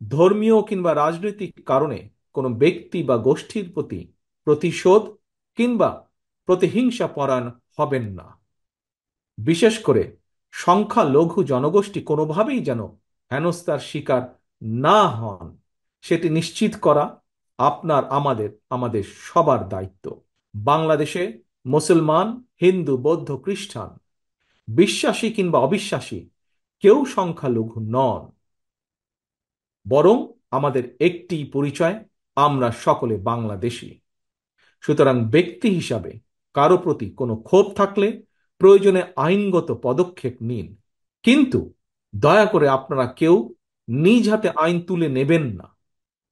ধর্মীয় কিংবা রাজনৈতিক কারণে কোনো ব্যক্তি বা গোষ্ঠীর প্রতি প্রতিশোধ কিংবা প্রতিহিংসা পরায়ণ হবেন না। বিশেষ করে সংখ্যালঘু জনগোষ্ঠী কোনোভাবেই যেন হেনস্থার শিকার না হন, সেটি নিশ্চিত করা আমাদের সবার দায়িত্ব। বাংলাদেশে মুসলমান, হিন্দু, বৌদ্ধ, খ্রিস্টান, বিশ্বাসী কিংবা অবিশ্বাসী কেউ সংখ্যালঘু নন, বরং আমাদের একটি পরিচয়, আমরা সকলে বাংলাদেশী। সুতরাং ব্যক্তি হিসাবে কারো প্রতি কোনো ক্ষোভ থাকলে প্রয়োজনে আইনগত পদক্ষেপ নিন, কিন্তু দয়া করে আপনারা কেউ নিজ হাতে আইন তুলে নেবেন না।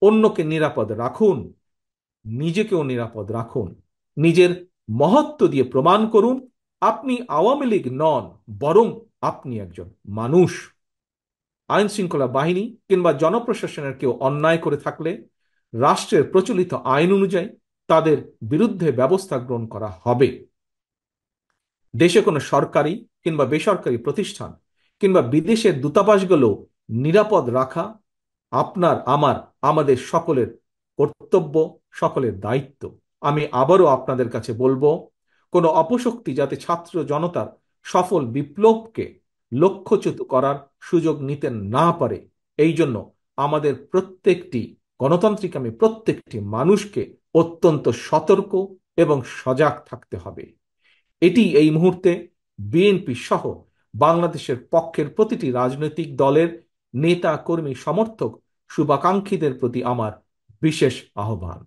অন্যকে নিরাপদ রাখুন, নিজেকেও নিরাপদ রাখুন। নিজের মহত্ব দিয়ে প্রমাণ করুন আপনি আওয়ামী লীগ নন, বরং আপনি একজন মানুষ। আইন শৃঙ্খলা বাহিনী কিংবা জনপ্রশাসনের কেউ অন্যায় করে থাকলে রাষ্ট্রের প্রচলিত আইন অনুযায়ী তাদের বিরুদ্ধে ব্যবস্থা গ্রহণ করা হবে। দেশে কোনো সরকারি কিংবা বেসরকারি প্রতিষ্ঠান কিংবা বিদেশের দূতাবাসগুলো নিরাপদ রাখা আমাদের সকলের কর্তব্য, সকলের দায়িত্ব। আমি আবারও আপনাদের কাছে বলবো, কোনো অপশক্তি যাতে ছাত্র জনতার সফল বিপ্লবকে লক্ষ্যচ্যুত করার সুযোগ নিতে না পারে, এই জন্য আমাদের প্রত্যেকটি মানুষকে অত্যন্ত সতর্ক এবং সজাগ থাকতে হবে। এটি এই মুহূর্তে বিএনপি সহ বাংলাদেশের পক্ষের প্রতিটি রাজনৈতিক দলের নেতা, কর্মী, সমর্থক, শুভাকাঙ্ক্ষীদের প্রতি আমার বিশেষ আহ্বান।